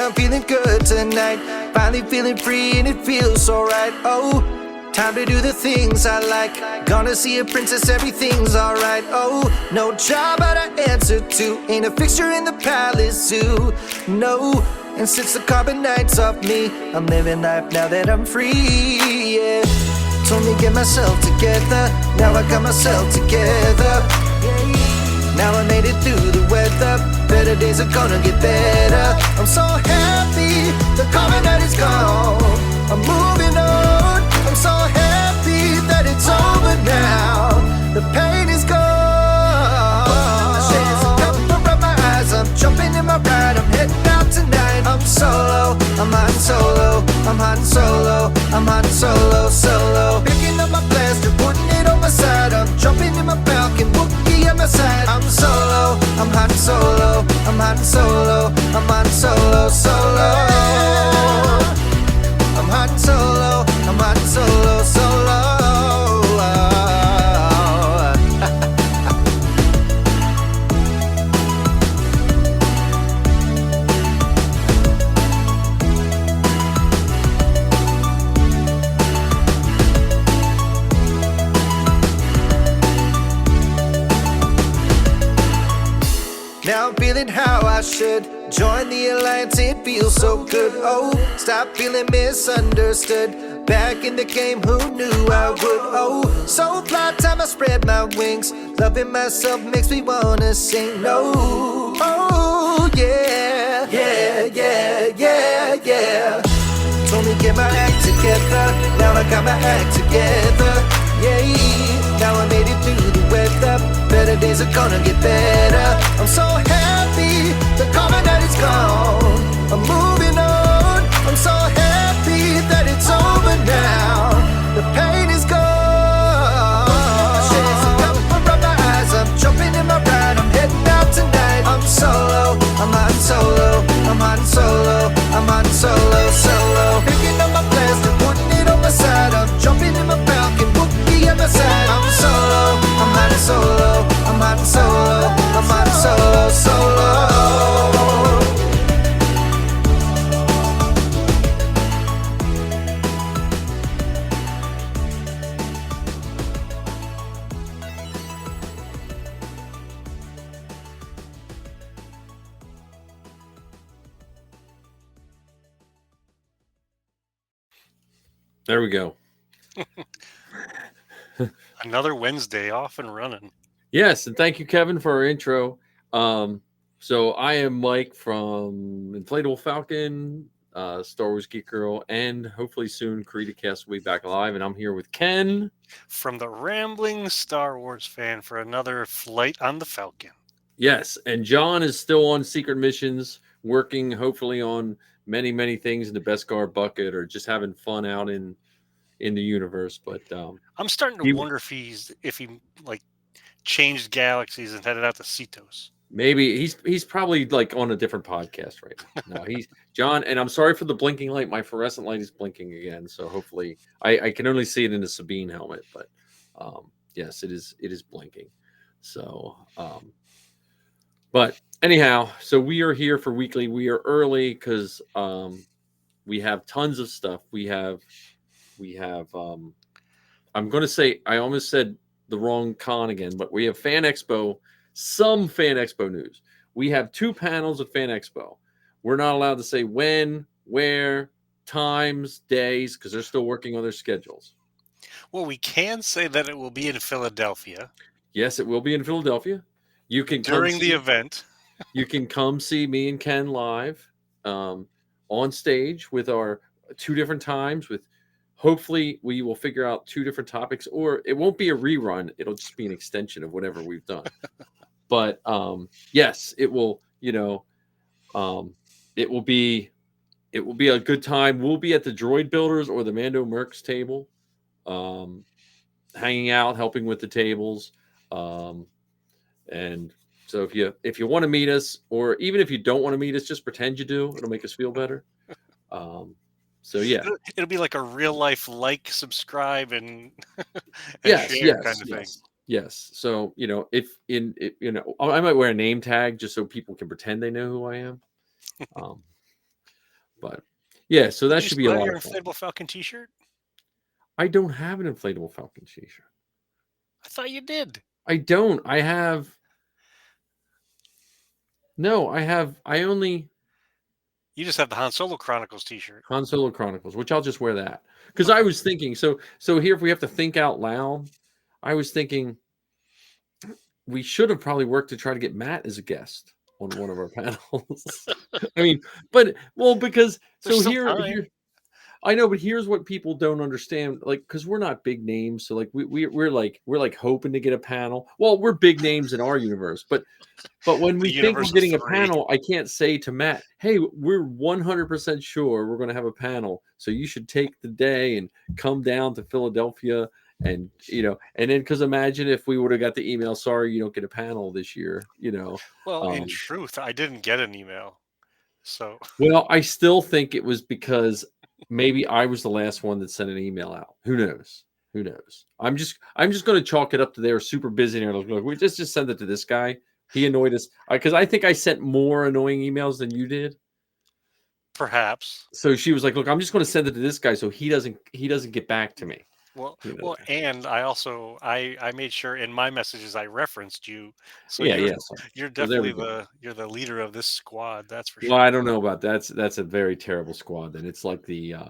I'm feeling good tonight. Finally feeling free and it feels so right. Oh, time to do the things I like. Gonna see a princess, everything's alright. Oh, no job but I answer to. Ain't a fixture in the palace zoo. No, and since the carbon night's off me, I'm living life now that I'm free, yeah. Told me get myself together, now I got myself together. Now I made it through the weather, better days are gonna get better. I'm so happy, the carbon night is gone. I'm moving on, I'm so happy that it's over now. The pain is gone. Shades of cover up my eyes, I'm jumping in my ride, I'm heading out tonight. I'm solo, I'm hot and solo, I'm hot and solo, I'm hot and solo, solo. Picking up my blaster, putting it on my side, I'm jumping in my Falcon, Wookie at my side. I'm solo, I'm hot and solo, I'm hot and solo, I'm hot and solo, solo. I'm hot and solo, I'm hot and solo, solo. Now I'm feeling how I should join the alliance, it feels so good. Oh, stop feeling misunderstood. Back in the game, who knew I would? Oh, so fly time I spread my wings. Loving myself makes me wanna sing. No, oh yeah, yeah, yeah, yeah, yeah. Told me get my act together, now I got my act together. Yeah, now I made it through the weather, better days are gonna get better. I'm so happy, the carbon night is gone. I'm moving on, I'm so happy that it's over now. The pain is gone. Shades of cover up my eyes, I'm jumping in my ride, I'm heading out tonight. I'm solo, I'm hot and solo, I'm hot and solo, I'm hot and solo, solo. Picking up my blaster, putting it on my side, I'm jumping in my Falcon, Wookie at my side. I'm solo, I'm hot and solo, I'm hot and solo, I'm hot and solo, solo. There we go. Another Wednesday off and running. Yes, and thank you, Kevin, for our intro. So I am Mike from Inflatable Falcon, Star Wars Geek Girl, and hopefully soon CreatorCast will be back alive. And I'm here with Ken. From the rambling Star Wars fan for another flight on the Falcon. Yes, and John is still on secret missions, working hopefully on many, many things in the Beskar bucket or just having fun out in the universe. But I'm starting to wonder if he like changed galaxies and headed out to Cetos. Maybe he's probably like on a different podcast right now. No, he's John, and I'm sorry for the blinking light. My fluorescent light is blinking again, so hopefully I can only see it in the Sabine helmet, but yes, it is blinking. So but anyhow, so we are here for weekly. We are early because we have tons of stuff. We have I'm going to say, I almost said the wrong con again, but we have Fan Expo, some Fan Expo news. We have 2 panels of Fan Expo. We're not allowed to say when, where, times, days, because they're still working on their schedules. Well, we can say that it will be in Philadelphia. Yes, it will be in Philadelphia. You can during the event. You can come see me and Ken live on stage with our 2 different times. With hopefully we will figure out 2 different topics, or it won't be a rerun. It'll just be an extension of whatever we've done. But yes, it will. You know, it will be a good time. We'll be at the Droid Builders or the Mando Mercs table, hanging out, helping with the tables. And so if you want to meet us, or even if you don't want to meet us, just pretend you do. It'll make us feel better. So yeah, it'll be like a real life subscribe, and yes, share kind of thing. Yes. So if I might wear a name tag just so people can pretend they know who I am. But yeah, so that Did you should be a still have lot your of fun. Inflatable Falcon T-shirt? I don't have an inflatable Falcon t-shirt. I thought you did. I don't. I have. No, I have. I only You just have the Han Solo Chronicles T-shirt. Han Solo Chronicles, which I'll just wear that because I Okay. was thinking. So here, if we have to think out loud, I was thinking we should have probably worked to try to get Matt as a guest on one of our panels. I mean, but well, because There's so still here, time. I know, but here's what people don't understand, like, because we're not big names, so like we're like hoping to get a panel. Well, we're big names in our universe, but when The we think we're universe of getting a three. panel, I can't say to Matt, "Hey, we're 100% sure we're going to have a panel, so you should take the day and come down to Philadelphia." And and then because imagine if we would have got the email, "Sorry, you don't get a panel this year." Well, in Um, truth, I didn't get an email. So well, I still think it was because maybe I was the last one that sent an email out. Who knows? Who knows? I'm just going to chalk it up to they were super busy and like, we just send it to this guy. He annoyed us because I think I sent more annoying emails than you did. perhaps. So she was like, "Look, I'm just going to send it to this guy so he doesn't get back to me." Well, and I also I made sure in my messages I referenced you, so Yeah, you're yeah. you're So there we definitely go. you're the leader of this squad. That's for Well, sure. I don't know about that. That's a very terrible squad. Then it's like the uh,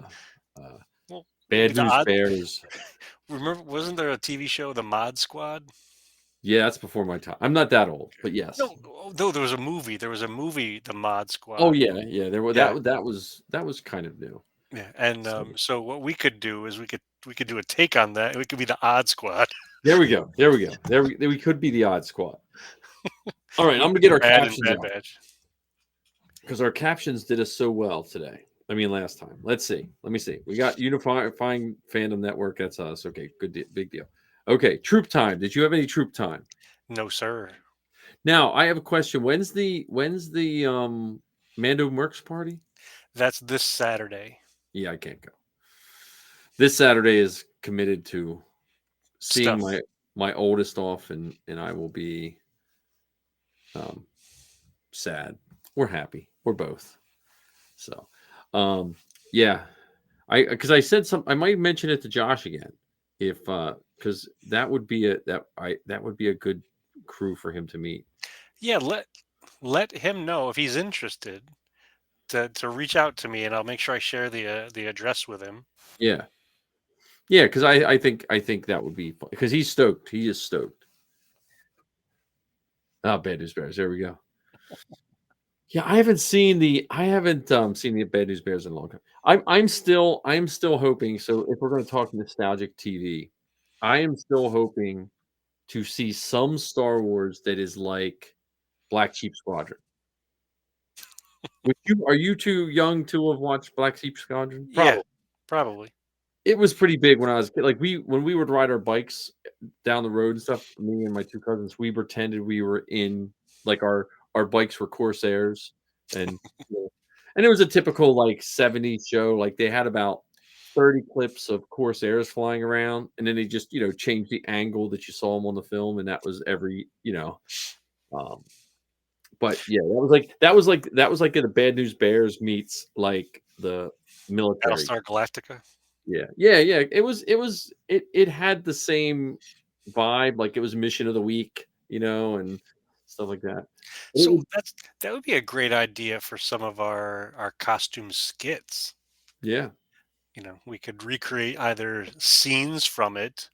Well, maybe Bad the News odd. Bears. Remember, wasn't there a TV show, The Mod Squad? Yeah, that's before my time. I'm not that old, but yes. No, there was a movie. There was a movie, The Mod Oh Squad. yeah, yeah. There were Yeah, that was kind of new. yeah. And So so what we could do is we could do a take on that. We could be the Odd Squad. there we go. There we go. We could be the odd squad. All right, I'm We gonna could get be our Rad and captions Bad out Batch. because our captions did us so well today. I mean, last time. Let's see. Let me see. We got Unifying Fandom Network. That's us. Okay, big deal. Okay, troop time. Did you have any troop time? No, sir. Now I have a question. When's the Mando Mercs party? That's this Saturday. Yeah, I can't go. This Saturday is committed to seeing Stuff. my oldest off, and I will be sad. We're happy. We're both. So, yeah, because I said I might mention it to Josh again, if because that would be that would be a good crew for him to meet. Yeah, let him know if he's interested to reach out to me, and I'll make sure I share the address with him. Yeah, yeah, because I think that would be fun because he's stoked. He is stoked. Oh, Bad News Bears. There we go. Yeah, I haven't seen the Bad News Bears in a long time. I'm still hoping. So if we're going to talk nostalgic TV, I am still hoping to see some Star Wars that is like Black Sheep Squadron. Are you too young to have watched Black Sheep Squadron? Yeah, Probably. probably. It was pretty big when I was a kid. Like when we would ride our bikes down the road and stuff, me and my two cousins, we pretended we were in like our bikes were Corsairs, and and it was a typical like 70s show. Like they had about 30 clips of Corsairs flying around, and then they just changed the angle that you saw them on the film, and that was um, but yeah, that was like the Bad News Bears meets like the military. Battlestar Galactica. Yeah, yeah, yeah. It had the same vibe, like it was mission of the week, and stuff like that. It So was, that would be a great idea for some of our costume skits. yeah, We could recreate either scenes from it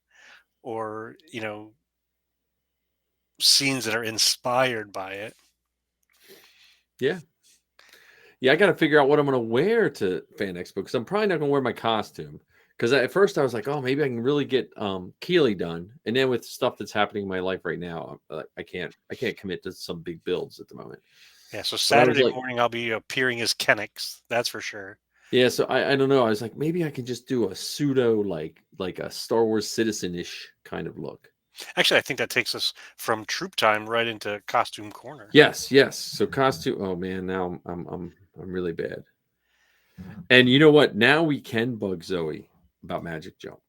or scenes that are inspired by it. yeah, yeah. I got to figure out what I'm going to wear to Fan Expo because I'm probably not going to wear my costume. Because at first I was like, oh, maybe I can really get Keeley done, and then with stuff that's happening in my life right now, I can't commit to some big builds at the moment. Yeah, so But I was Saturday like, morning I'll be appearing as Kennex, that's for sure. yeah, so I don't know. I was like, maybe I can just do a pseudo like a Star Wars citizen-ish kind of look. Actually, I think that takes us from troop time right into costume corner. Yes, yes. So costume. Oh man, now I'm really bad. And you know what? Now we can bug Zoe about Magic Jump.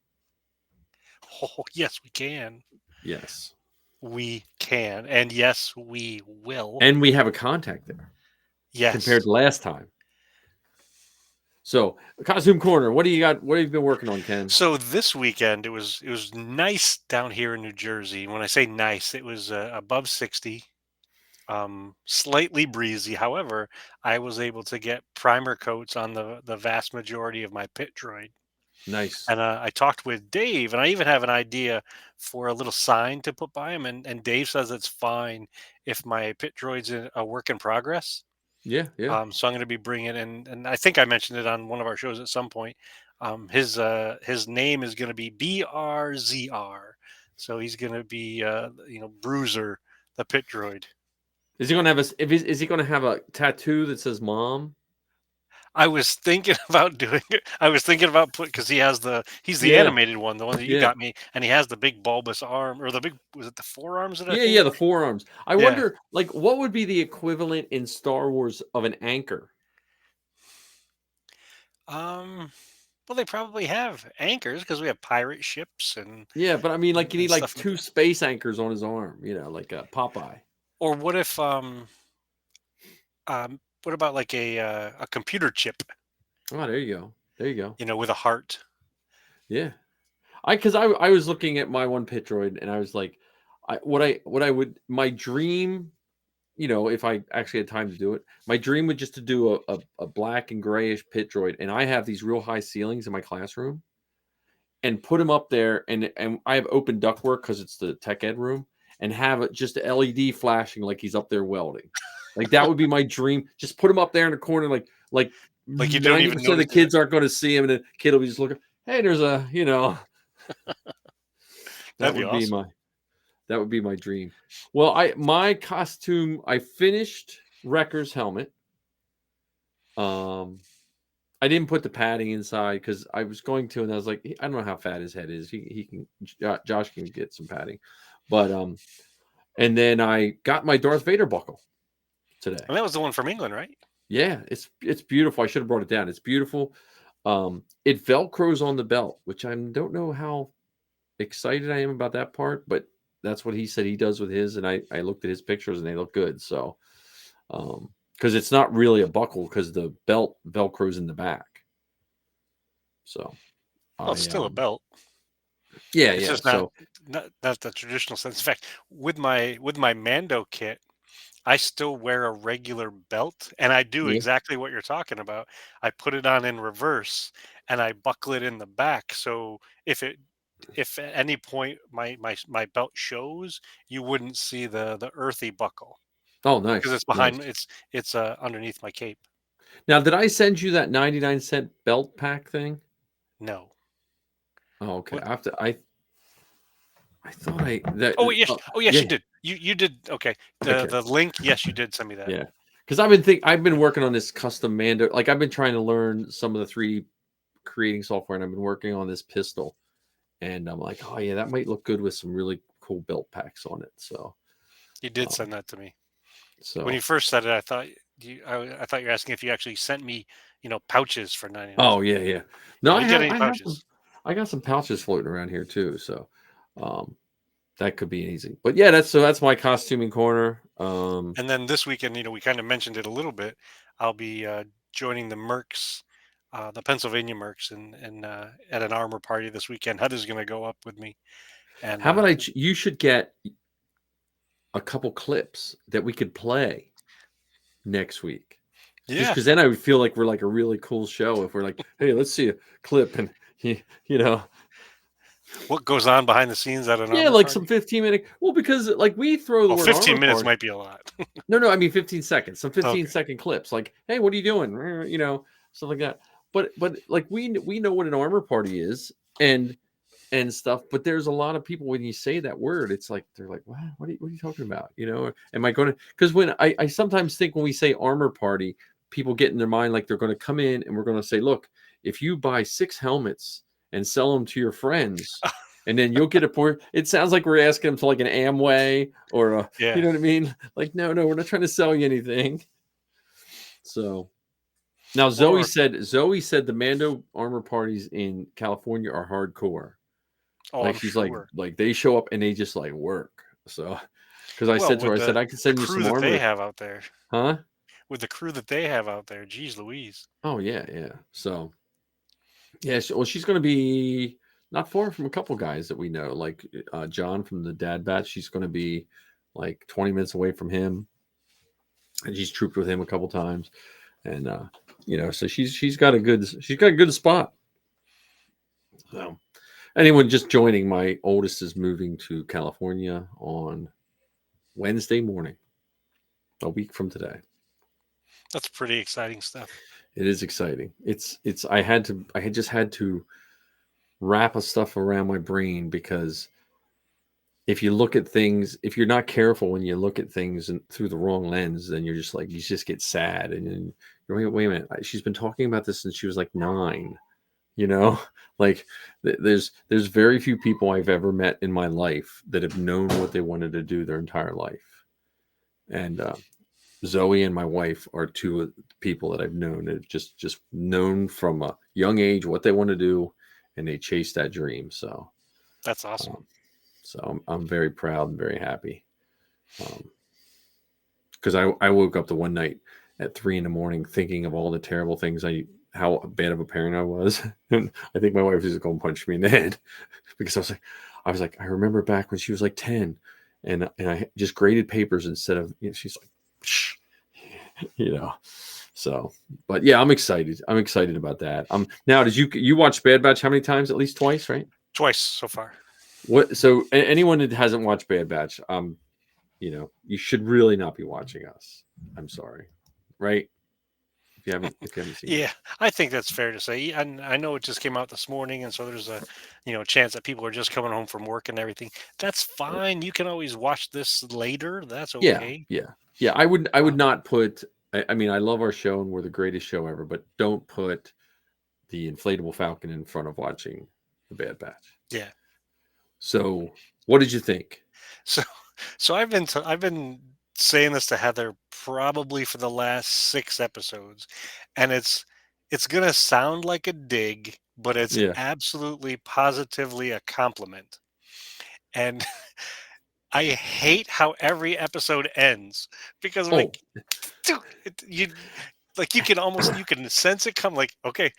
Oh, yes, we can. Yes, We can. And yes, we will. and we have a contact there Yes. compared to last time. So, costume corner. What do you got? What have you been working on, Ken? So this weekend it was nice down here in New Jersey. When I say nice, it was above 60, slightly breezy. However, I was able to get primer coats on the vast majority of my pit droid. Nice. And I talked with Dave, and I even have an idea for a little sign to put by him. And Dave says it's fine if my pit droid's a work in progress. Yeah, yeah. So I'm going to be bringing in, and I think I mentioned it on one of our shows at some point. His name is going to be BRZR, so he's going to be Bruiser, the pit droid. Is he gonna have is he gonna have a tattoo that says "Mom"? I was thinking about doing it. I was thinking about because he's the Yeah, animated one, the one that you yeah, got me, and he has the big bulbous arm or the big was it the forearms that I yeah, think? yeah. The forearms. I Yeah. wonder, like, what would be the equivalent in Star Wars of an anchor? Um. Well, they probably have anchors because we have pirate ships and Yeah, but I mean, like, you need like stuff like two that. space anchors on his arm. Like a Popeye. Or what if what about like a computer chip, Oh, there you go. There you go. with a heart? Yeah. I was looking at my one pit droid and I was like, what I would my dream, if I actually had time to do it, my dream would just to do a black and grayish pit droid, and I have these real high ceilings in my classroom, and put him up there, and I have open ductwork because it's the tech ed room, and have it just a LED flashing like he's up there welding. Like that would be my dream. Just put him up there in the corner, like Like you don't even 90% of the notice it. kids aren't going to see him, and the kid will be just looking. Hey, there's a that That'd be would be awesome. my dream. Well, my costume, I finished Wrecker's helmet. I didn't put the padding inside because I was going to, and I was like, I don't know how fat his head is. He can Josh can get some padding, but and then I got my Darth Vader buckle today. And that was the one from England, right? Yeah, it's beautiful. I should have brought it down. It's beautiful. It velcros on the belt, which I don't know how excited I am about that part, but that's what he said he does with his, and I looked at his pictures and they look good. So, because it's not really a buckle because the belt velcros in the back. So, Well, it's still a belt. Yeah, It's yeah. just So, not the traditional sense. In fact, with my Mando kit, I still wear a regular belt, and I do yeah. exactly what you're talking about. I put it on in reverse, and I buckle it in the back. So if at any point my belt shows, you wouldn't see the earthy buckle Oh, because nice, it's nice. behind. It's underneath my cape. Now, did I send you that 99-cent belt pack thing? No. Oh, okay. What? I have to. I thought I that. Oh yes. Oh yes, Yeah. you did. You did. Okay. Okay. The link. Yes, you did send me that. Yeah. Because I've been working on this custom Mando. Like I've been trying to learn some of the 3D creating software, and I've been working on this pistol. And I'm like, oh yeah, that might look good with some really cool belt packs on it. So, You did um, send that to me. so When you first said it, I thought I thought you were asking if you actually sent me, pouches for 99 oh cents. yeah, yeah. No, I didn't get any pouches. I got some pouches floating around here too. So, um, that could be easy. But yeah, that's my costuming corner. And then this weekend, we kind of mentioned it a little bit. I'll be joining the Mercs, the Pennsylvania Mercs, and at an armor party this weekend. Heather's going to go up with me. And How about you should get a couple clips that we could play next week. Just Yeah. because then I would feel like we're like a really cool show if we're like, hey, let's see a clip, and What goes on behind the scenes at an yeah, armor like party? some 15-minute. Well, because like we throw the Oh, word 15 armor minutes party. might be a lot. No, I mean 15 seconds. Some 15-second Okay. clips. Like, hey, what are you doing? Stuff like that. But like we know what an armor party is and stuff. But there's a lot of people when you say that word, it's like they're like, what are you talking about? Am I going to? Because when I sometimes think when we say armor party, people get in their mind like they're going to come in and we're going to say, look, if you buy 6 helmets and sell them to your friends. And then you'll get a point. It sounds like we're asking them to like an Amway or a, Yeah. you know what I mean? Like, no, we're not trying to sell you anything. So now Zoe said the Mando armor parties in California are hardcore. Oh, Like I'm she's sure. like they show up and they just like work. So because I Well, said to her, with I said I could the send you crew some that they armor. have out there, Huh? with the crew that they have out there. Geez, Louise. Oh yeah, yeah. So yeah, well, she's going to be not far from a couple guys that we know, like John from the Dad Batch. She's going to be like 20 minutes away from him, and she's trooped with him a couple times, and so she's got a good spot. So anyone just joining, my oldest is moving to California on Wednesday morning, a week from today. That's pretty exciting stuff. It is exciting. I had just had to wrap a stuff around my brain, because if you look at things, if you're not careful when you look at things and through the wrong lens, then you're just like, you just get sad. And then you're, wait a minute, she's been talking about this since she was like 9, like there's very few people I've ever met in my life that have known what they wanted to do their entire life. And Zoe and my wife are two of the people that I've known that have just known from a young age what they want to do, and they chase that dream. So That's awesome. So I'm very proud and very happy. Because I woke up the one night at 3 a.m. thinking of all the terrible things how bad of a parent I was. And I think my wife was going to punch me in the head, because I was like, I remember back when she was like 10, and I just graded papers instead of, she's like, shh, so, but yeah, I'm excited. I'm excited about that. Now, did you watch Bad Batch how many times? At least twice, right? Twice so far. What? So anyone that hasn't watched Bad Batch, you should really not be watching us. I'm sorry, right? If you haven't seen Yeah, I think that's fair to say. And I know it just came out this morning, and so there's a chance that people are just coming home from work and everything. That's fine. You can always watch this later. That's okay. Yeah. I would not put. I mean, I love our show and we're the greatest show ever, but don't put the Inflatable Falcon in front of watching the Bad Batch. Yeah. So, what did you think? So I've been saying this to Heather probably for the last 6 episodes, and it's gonna sound like a dig, but it's Yeah. absolutely positively a compliment. And I hate how every episode ends, because I'm like, dude, you can sense it come, like, okay,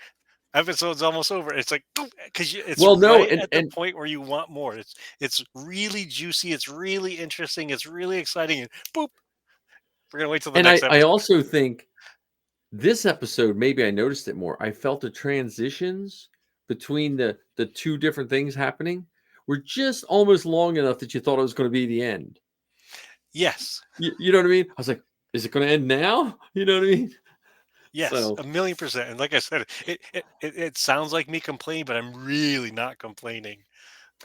episode's almost over. It's like, because it's right at the point where you want more. It's really juicy. It's really interesting. It's really exciting. And boop, we're gonna wait till the next episode. I also think this episode, maybe I noticed it more. I felt the transitions between the two different things happening were just almost long enough that you thought it was going to be the end. Yes. You know what I mean? I was like, is it going to end now? You know what I mean? Yes, So, 1,000,000%. And like I said, it sounds like me complaining, but I'm really not complaining.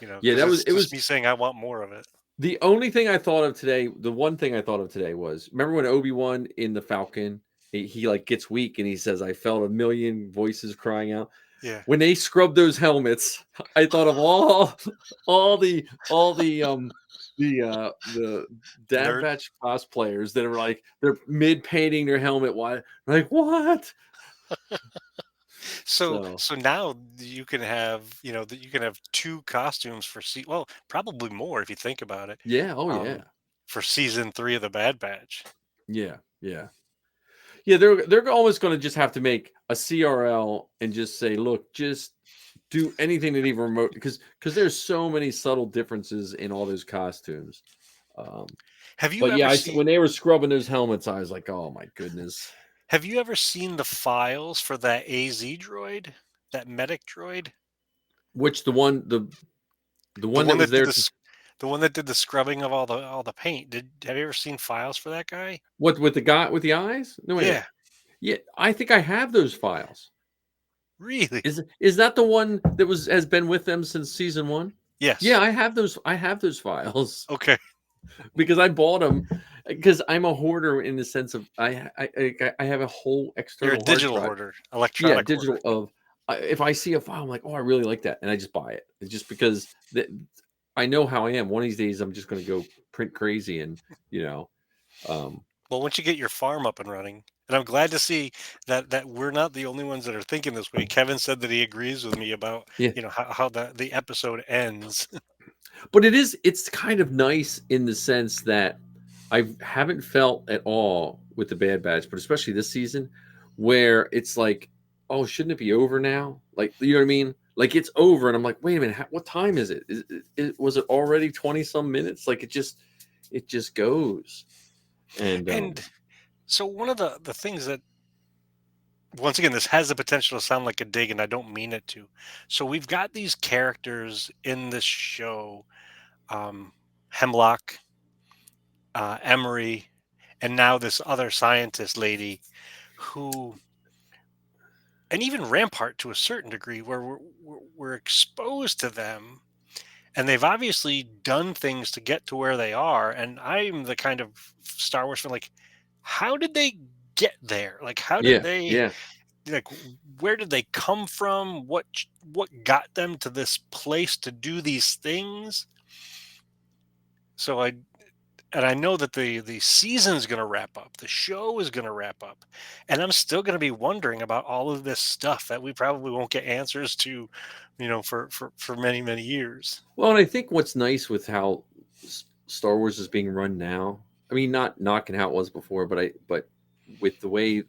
Yeah, it was just me saying I want more of it. The only thing I thought of today, the one thing I thought of today was, remember when Obi-Wan in the Falcon, he like gets weak and he says, I felt a million voices crying out. Yeah. When they scrubbed those helmets, I thought of all the Dad Batch cosplayers that are like, they're mid painting their helmet. Why? Like, what? So now you can have, you can have 2 costumes for well, probably more if you think about it. Yeah. Oh yeah. For season 3 of the Bad Batch. Yeah. Yeah. Yeah, they're almost going to just have to make a CRL and just say, look, just do anything that even remote, because there's so many subtle differences in all those costumes. Have you ever seen, when they were scrubbing those helmets, I was like, oh my goodness. Have you ever seen the files for that AZ droid, that medic droid? Which the one that was there? The one that did the scrubbing of all the paint. Have you ever seen files for that guy? What, with the guy with the eyes? No, wait. Yeah. Yeah, I think I have those files. Really? Is that the one that has been with them since season 1? Yes. Yeah, I have those files. Okay. Because I bought them, because I'm a hoarder in the sense of I have a whole external. You're a digital hoarder, electronic. Yeah, digital hoarder. If I see a file, I'm like, oh, I really like that, and I just buy it. It's just because I know how I am. One of these days, I'm just going to go print crazy, and Well, once you get your farm up and running, and I'm glad to see that we're not the only ones that are thinking this way. Kevin said that he agrees with me about how the episode ends. But it's kind of nice in the sense that I haven't felt at all with the Bad Batch, but especially this season, where it's like, oh, shouldn't it be over now? Like, you know what I mean? Like it's over, and I'm like, wait a minute, what time is it? Was it already 20 some minutes? Like it just goes, and And so one of the things that, once again, this has the potential to sound like a dig, and I don't mean it to. So we've got these characters in this show, um, Hemlock, Emery, and now this other scientist lady, who, and even Rampart to a certain degree, where we're exposed to them, and they've obviously done things to get to where they are. And I'm the kind of Star Wars fan, like, how did they get there? Like, how did yeah, they, yeah. like, where did they come from? What got them to this place to do these things? So I know that the season's going to wrap up, the show is going to wrap up, and I'm still going to be wondering about all of this stuff that we probably won't get answers to, for many many years. Well, and I think what's nice with how Star Wars is being run now, I mean, not knocking how it was before, but with the way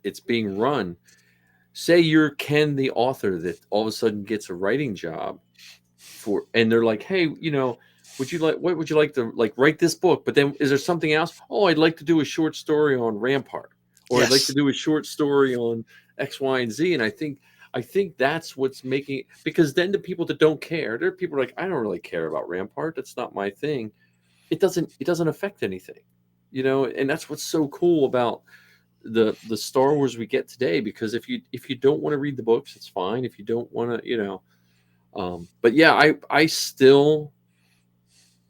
it's being run, say you're Ken the author that all of a sudden gets a writing job for, and they're like, hey, what would you like to like write this book? But then is there something else? Oh, I'd like to do a short story on Rampart, or I'd like to Yes. do a short story on X, Y, and Z. And I think that's what's making it, because then the people that don't care, there are people like, I don't really care about Rampart. That's not my thing. It doesn't affect anything, and that's what's so cool about the Star Wars we get today. Because if you don't want to read the books, it's fine. If you don't want to, but yeah, I still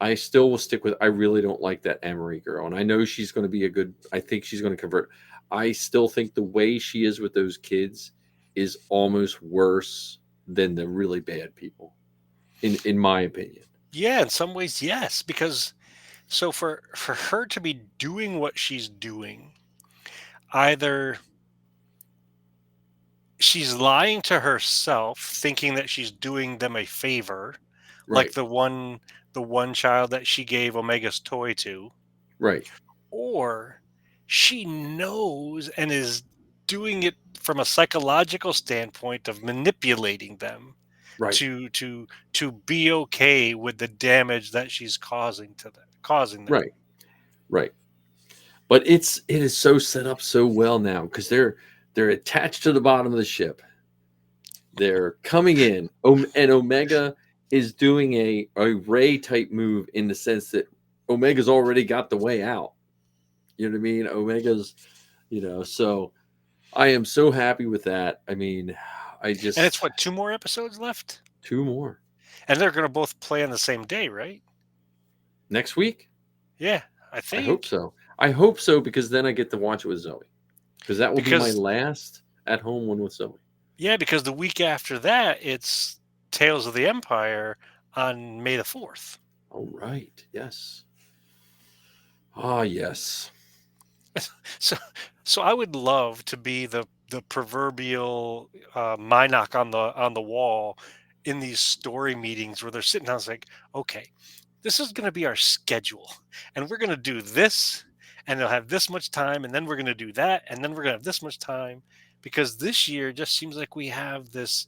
will stick with. I really don't like that Emery girl, and I know she's going to be a good. I think she's going to convert. I still think the way she is with those kids is almost worse than the really bad people, in my opinion. Yeah, in some ways, yes, because so for her to be doing what she's doing, either she's lying to herself, thinking that she's doing them a favor, like Right, the one child that she gave Omega's toy to, right, or she knows and is doing it from a psychological standpoint of manipulating them right, to be okay with the damage that she's causing them. right, right. But it is so set up so well now, because they're attached to the bottom of the ship. They're coming in, and Omega is doing a Ray type move, in the sense that Omega's already got the way out. You know what I mean? Omega's, so I am so happy with that. I mean, I And it's just what, two more episodes left? two more And they're going to both play on the same day, right? next week. Yeah, I I hope think. so. I hope so, because then I get to watch it with Zoe, because that will be my Because last at home one with Zoe. yeah, because the week after that it's Tales of the Empire on May the 4th. All right. Yes. Ah, yes. So so I would love to be the proverbial Minoc on the wall in these story meetings where they're sitting down. It's like, okay, this is going to be our schedule, and we're going to do this, and they'll have this much time, and then we're going to do that, and then we're going to have this much time, because this year just seems like we have this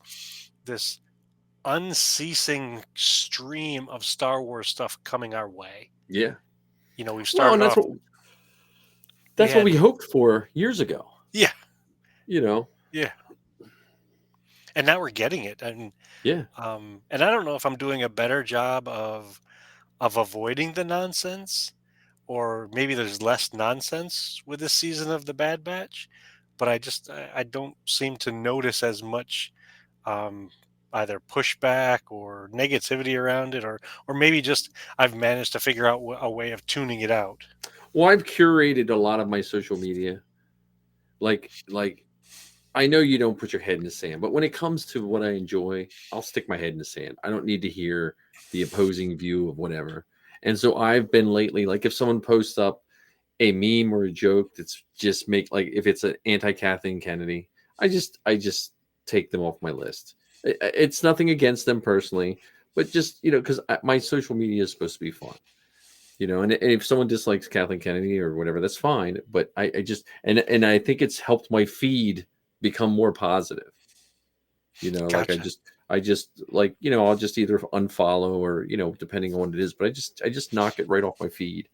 unceasing stream of Star Wars stuff coming our way. Yeah. We've Well, and started that's off. We what had, we hoped for years ago. yeah, You know. yeah, and now we're getting it, and Yeah. and I don't know if I'm doing a better job of avoiding the nonsense, or maybe there's less nonsense with this season of the Bad Batch, but I don't seem to notice as much, um, either pushback or negativity around it, or maybe just I've managed to figure out a way of tuning it out. Well, I've curated a lot of my social media. Like I know you don't put your head in the sand, but when it comes to what I enjoy, I'll stick my head in the sand. I don't need to hear the opposing view of whatever. And so I've been lately, like, if someone posts up a meme or a joke that's just make, like, if it's an anti Kathleen Kennedy, I just take them off my list. It's nothing against them personally, but just, because my social media is supposed to be fun. you know. And if someone dislikes Kathleen Kennedy or whatever, that's fine. But I just and I think it's helped my feed become more positive. You know, like Gotcha. I just like, you know, I'll just either unfollow or, you know, depending on what it is, but I just knock it right off my feed.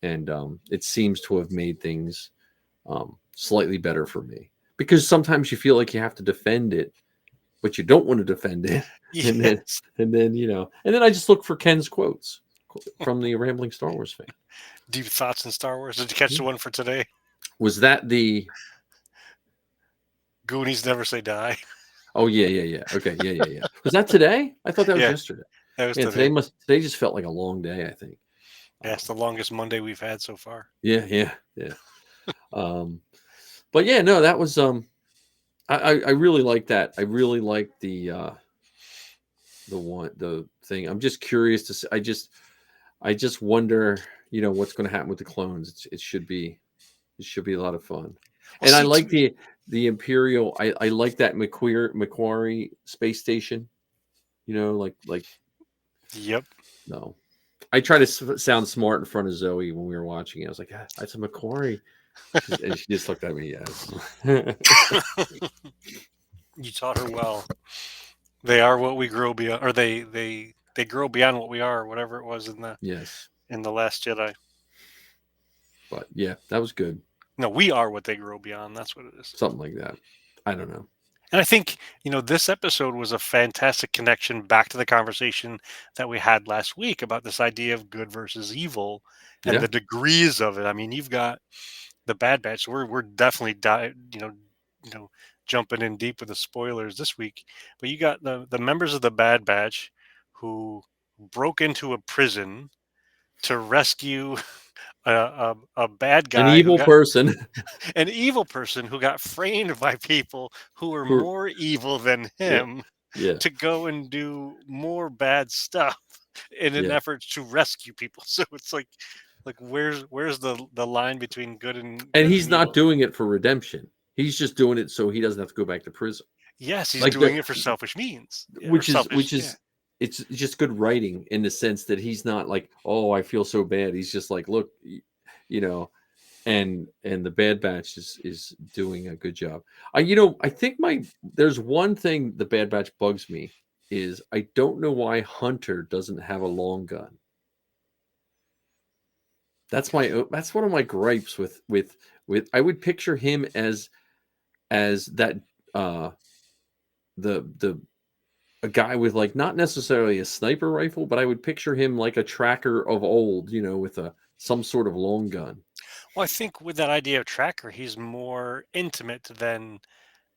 And it seems to have made things slightly better for me, because sometimes you feel like you have to defend it, but you don't want to defend it. And then Yes. you know, and then I just look for Ken's quotes from the Rambling Star Wars fan. Deep thoughts in Star Wars. Did you catch the Yeah. one for today? Was that the? Goonies never say die. Oh yeah, yeah, yeah. Okay, yeah, yeah, yeah. Was that today? I thought that was Yeah, yesterday. that was Man, today. today just felt like a long day, I think. Yeah, it's the longest Monday we've had so far. Yeah, yeah, yeah. Um, but yeah, no, that was I really like that. I really like the thing. I'm just curious to see. I just wonder, you know, what's going to happen with the clones. It should be a lot of fun. Well, And I see, to like me, the Imperial. I like that Macquarie space station. You know, like yep. no. I try to sound smart in front of Zoe when we were watching it. I was like, ah, that's a Macquarie. And she just looked at me, yes. You taught her well. They are what we grow beyond, or they grow beyond what we are, or whatever it was Yes. in the Last Jedi. But yeah, that was good. No, we are what they grow beyond. That's what it is. Something like that. I don't know. And I think, this episode was a fantastic connection back to the conversation that we had last week about this idea of good versus evil and Yeah. the degrees of it. I mean, you've got the Bad Batch. We're definitely you know, jumping in deep with the spoilers this week. But you got the members of the Bad Batch who broke into a prison to rescue a bad An guy who evil got person an evil person who got framed by people who were who more evil than yeah. him Yeah. to go and do more bad stuff in an Yeah. effort to rescue people. So it's like where's the line between good And and he's not evil? doing it for redemption. He's just doing it so he doesn't have to go back to prison. Yes, he's Like doing it for selfish means. Yeah, or which selfish. Yeah. is it's just good writing in the sense that he's not like, oh, I feel so bad. He's just like, look, you know, and the Bad Batch is doing a good job. You know, I think there's one thing the Bad Batch bugs me is I don't know why Hunter doesn't have a long gun. That's one of my gripes with I would picture him as that uh the a guy with like not necessarily a sniper rifle, but I would picture him like a tracker of old, you know, with a some sort of long gun. Well, I think with that idea of tracker, he's more intimate than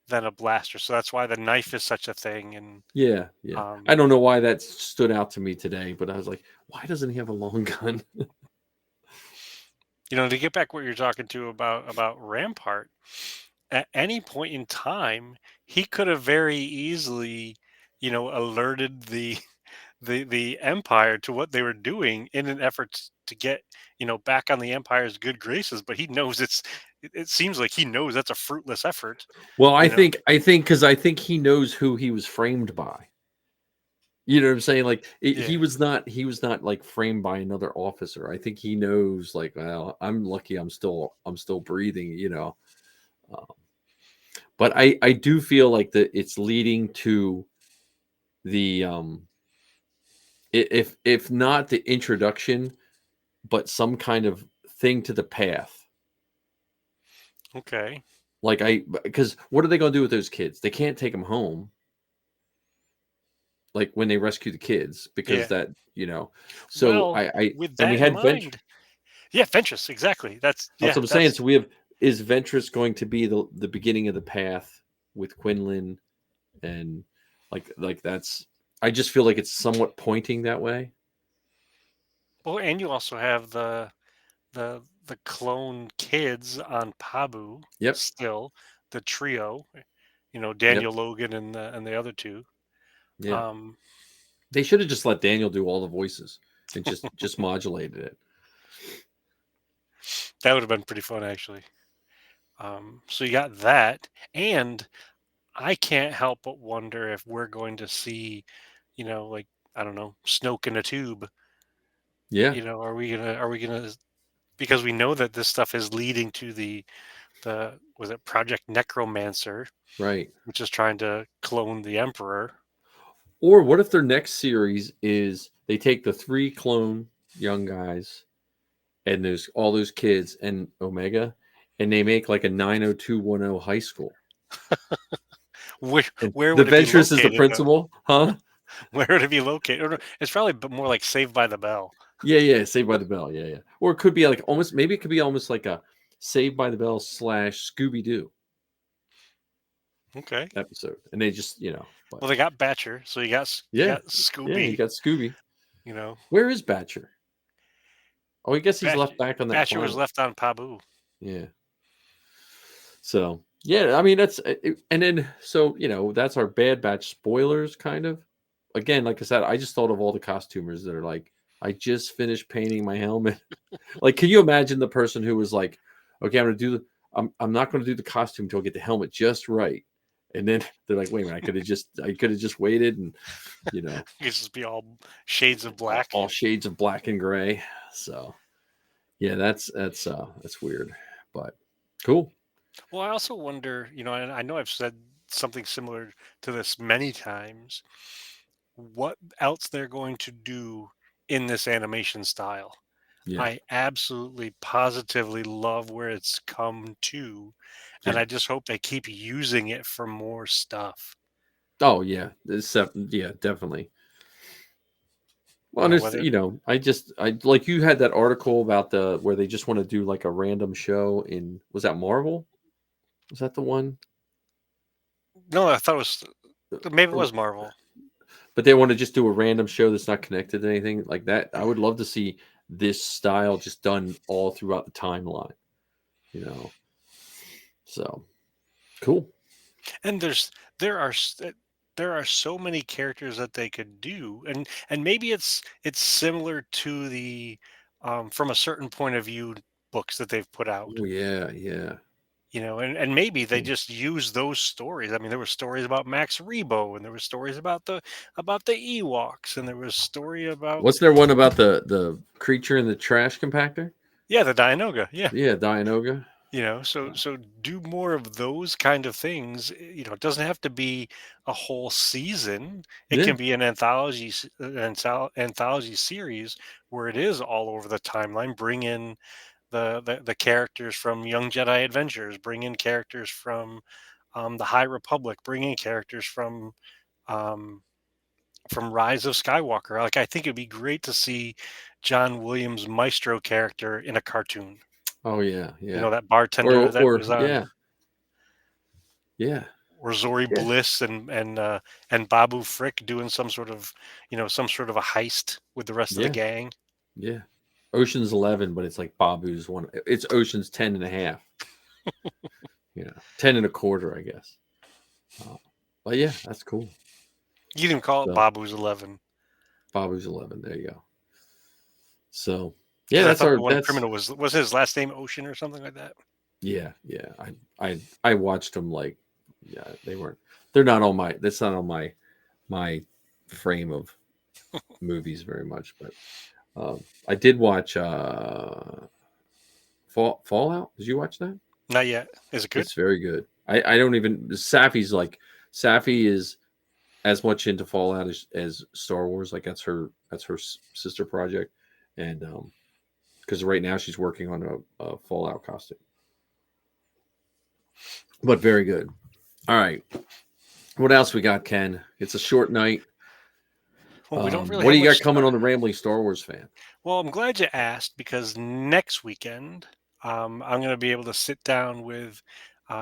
a blaster. So that's why the knife is such a thing. And Yeah, yeah. I um, don't know why that stood out to me today, but I was like, why doesn't he have a long gun? to get back what you're talking to about Rampart, at any point in time, he could have very easily, alerted the Empire to what they were doing in an effort to get, back on the Empire's good graces. But he knows it seems like he knows that's a fruitless effort, Well, you know. I think because I think he knows who he was framed by. You know what I'm saying? Like Yeah. he was not like framed by another officer. I think he knows like, well, I'm lucky I'm still breathing, you know. Um, but I do feel like that it's leading to the if not the introduction, but some kind of thing to the path. Okay. Like because what are they going to do with those kids? They can't take them home. Like when they rescue the kids, because Yeah. that, you know. So Well, I with and we that in had Venture. mind, yeah, Ventress, exactly. That's That's yeah, what I'm saying. that's So we have, is Ventress going to be the beginning of the path with Quinlan, and like that's, I just feel like it's somewhat pointing that way. well, and you also have the clone kids on Pabu Yep. still, the trio, Yep. Daniel Logan and the other two. Yeah. Um, They should have just let Daniel do all the voices and just modulated it. that would have been pretty fun actually. So you got that, and I can't help but wonder if we're going to see, like I don't know, Snoke in a tube. Yeah, You know, are we gonna because we know that this stuff is leading to the was it Project Necromancer, right. which is trying to clone the Emperor. Or what if their next series is they take the 3 clone young guys and there's all those kids and Omega, and they make like a 90210 high school. Where And where the would it be Ventress is the located though? principal, huh? Where would it be located? Or no, it's probably more like Saved by the Bell. Yeah, yeah, Saved by the Bell. Yeah, yeah. Or it could be like almost maybe it could be almost like a Saved by the Bell / Scooby Doo Okay. episode, and they just but Well, they got Batcher, so you yeah, got yeah, you Scooby. got Scooby. You know, Where is Batcher? Oh, I guess he's left Batcher, back on that Batcher was planet. left on Pabu. Yeah. So yeah, I mean that's and then so that's our Bad Batch spoilers kind of. Again, like I said, I just thought of all the costumers that are like, I just finished painting my helmet. Like, can you imagine the person who was like, okay, I'm not going to do the costume until I get the helmet just right, and then they're like, wait a minute, I could have just waited, and you know, You just be all shades of black. all shades of black and gray. So yeah, that's weird, but cool. Well, I also wonder, and I know I've said something similar to this many times, what else they're going to do in this animation style. Yeah, I absolutely positively love where it's come to, and yeah. I just hope they keep using it for more stuff. Oh yeah, yeah, definitely. Well, You and know, it's whether I like you had that article about the where they just want to do like a random show in was that Marvel? Was that the one? no, I thought it was maybe it Or- was Marvel. But they want to just do a random show that's not connected to anything like that. I would love to see this style just done all throughout the timeline. You know, so cool. And there are there are so many characters that they could do, and maybe it's similar to the from a certain point of view books that they've put out. Oh yeah, yeah, And maybe they yeah. just use those stories. I mean, there were stories about Max Rebo, and there were stories about the Ewoks, and there was story about Wasn't there one about the creature in the trash compactor? yeah, the Dianoga. Yeah. Yeah, Dianoga. So do more of those kind of things. It doesn't have to be a whole season. It Yeah, can be an anthology series where it is all over the timeline. Bring in the characters from Young Jedi Adventures. Bring in characters from the High Republic. Bring in characters um, from Rise of Skywalker. Like I think it'd be great to see John Williams' Maestro character in a cartoon. oh yeah, yeah. That bartender that Or was on yeah, yeah, or Zori yeah, Bliss and Babu Frick doing some sort of a heist with the rest of the yeah, gang. yeah. Ocean's 11, but it's like Babu's one. It's Ocean's 10 and a half. 10 and a quarter, I guess. Uh, but yeah, that's cool. You can even call it So Babu's 11 Babu's 11. There you go. So yeah, because I that's thought the our one that's criminal was his last name Ocean or something like that. yeah, yeah. I watched them like yeah, they're not on my that's not on my frame of movies very much, but I did watch Fallout. Did you watch that? Not yet. Is it good? It's very good. I don't even Safi is as much into Fallout as Star Wars. Like that's her sister project, and because right now she's working on a Fallout costume. But very good. All right, what else we got, Ken? It's a short night. Well, we don't really What have do you got much. coming on the Rambling Star Wars fan? Well, I'm glad you asked because next weekend I'm going to be able to sit down with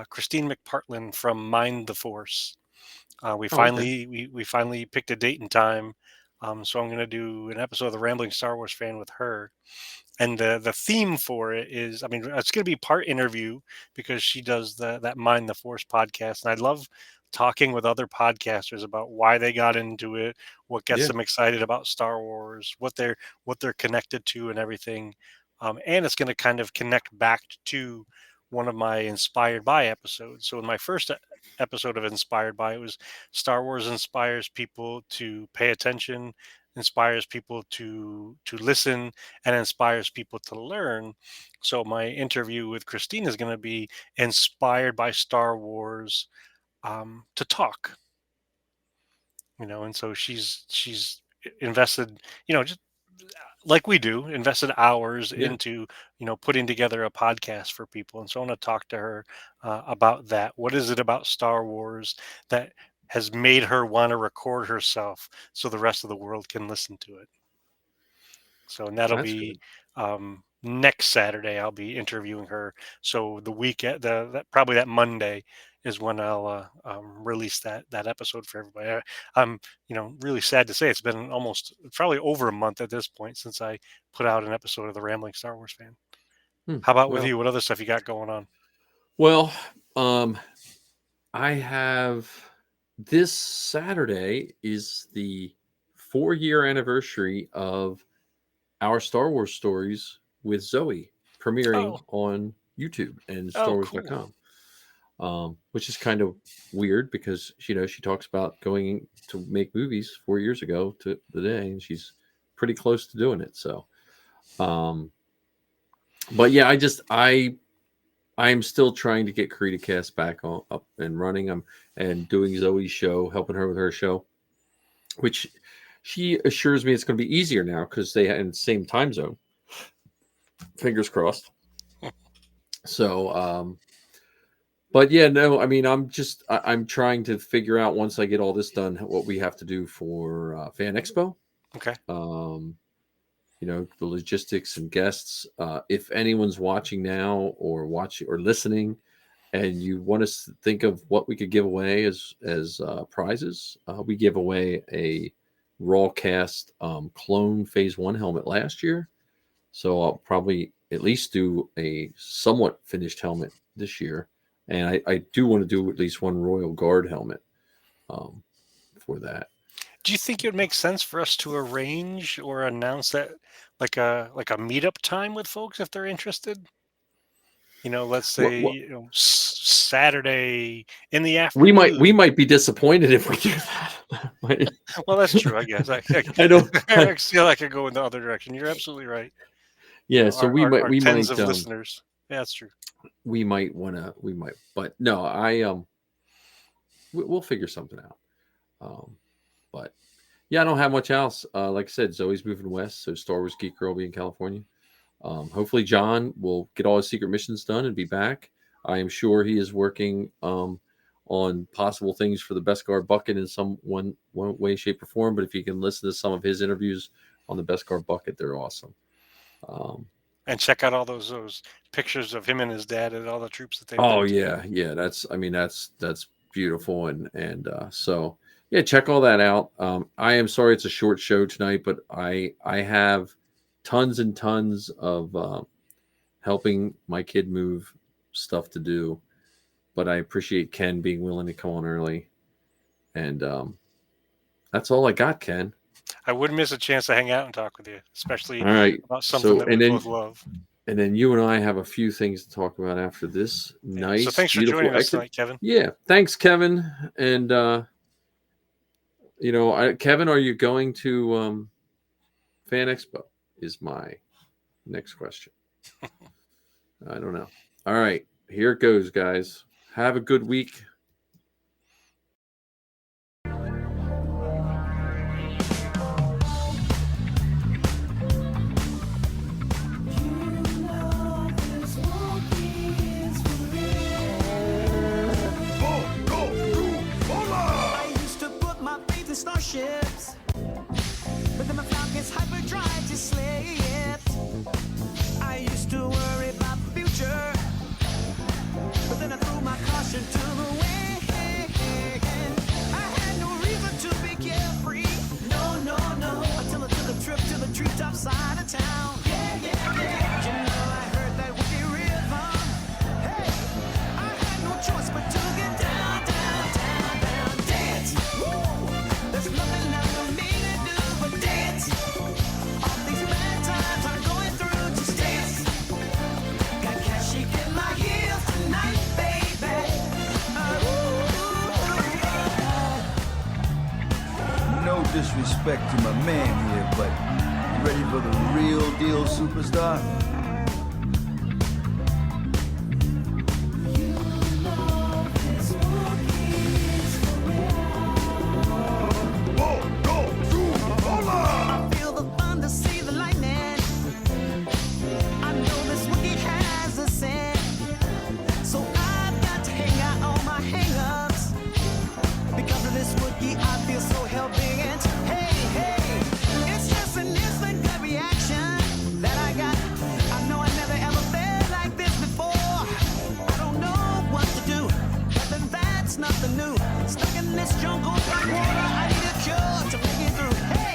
Christine McPartlin from Mind the Force. We Oh, okay. finally we finally picked a date and time, so I'm going to do an episode of the Rambling Star Wars Fan with her. And the theme for it is, I mean, it's going to be part interview because she does that Mind the Force podcast, and I love talking with other podcasters about why they got into it, what gets Yeah. them excited about Star Wars, what they're connected to, and everything. And it's going to kind of connect back to one of my Inspired by episodes. So in my first episode of Inspired by, it was Star Wars inspires people to pay attention inspires people to listen and inspires people to learn. So my interview with Christine is going to be inspired by Star Wars, to talk. And so she's invested, just like we do, invested hours Yeah. into putting together a podcast for people. And so I want to talk to her about that. What is it about Star Wars that has made her want to record herself so the rest of the world can listen to it? So, and that'll That's be good. next Saturday. I'll be interviewing her. So the weekend, probably that Monday is when I'll release that episode for everybody. I'm really sad to say it's been probably over a month at this point since I put out an episode of the Rambling Star Wars Fan. Hmm. How about with Well, you? What other stuff you got going on? well, I have this Saturday is the 4-year anniversary of our Star Wars stories with Zoe premiering Oh, on YouTube and oh, cool. StarWars.com. Which is kind of weird because she talks about going to make movies 4 years ago to the day, and she's pretty close to doing it. So, but yeah, I'm still trying to get CreatiCast back up and running. And doing Zoe's show, helping her with her show, which she assures me it's going to be easier now because they are in the same time zone. Fingers crossed. So, but yeah, no, I mean, I'm trying to figure out once I get all this done what we have to do for Fan Expo. Okay. The logistics and guests. If anyone's watching now or listening, and you want us to think of what we could give away as prizes, we gave away a Rawcast clone Phase 1 helmet last year. So I'll probably at least do a somewhat finished helmet this year. And I do want to do at least one Royal Guard helmet for that. Do you think it would make sense for us to arrange or announce that like a meetup time with folks if they're interested? Let's say What Saturday in the we afternoon. might be disappointed if we do that. Well, that's true. I guess I don't. I feel like I could go in the other direction. You're absolutely right. Yeah, so Our we tens might of listeners. Yeah, that's true. we might, but no, we'll figure something out. But yeah, I don't have much else. Like I said, Zoe's moving west, so Star Wars Geek Girl will be in California. Hopefully, John will get all his secret missions done and be back. I am sure he is working on possible things for the Beskar Bucket in some one way, shape, or form. But if you can listen to some of his interviews on the Beskar Bucket, they're awesome. And check out all those pictures of him and his dad and all the troops that they've Oh done. yeah. That's beautiful, and so yeah, check all that out. I am sorry it's a short show tonight, but I have tons and tons of helping my kid move stuff to do. But I appreciate Ken being willing to come on early, and that's all I got, Ken. I wouldn't miss a chance to hang out and talk with you, especially All right, about something that we both love. And then you and I have a few things to talk about after this nice, so thanks for beautiful joining us exit. tonight, Kevin. Yeah, thanks, Kevin. And Kevin, are you going to Fan Expo? Is my next question. I don't know. All right, here it goes, guys. Have a good week. Starships, but then my Falcon's hyperdrive just slipped. I used to worry about the future, but then I threw my caution to the wind. disrespect to my man here, but you ready for the real deal, superstar? I feel the thunder, see the lightning. I know this Wookiee has a scent, so I've got to hang out all my hang-ups. Because of this Wookiee, I feel so hell-bent. Hey, hey, it's just an instant gut reaction that I got. I know I never ever felt like this before. I don't know what to do, but then that's nothing new. Stuck in this jungle, black water, I need a cure to make it through. Hey!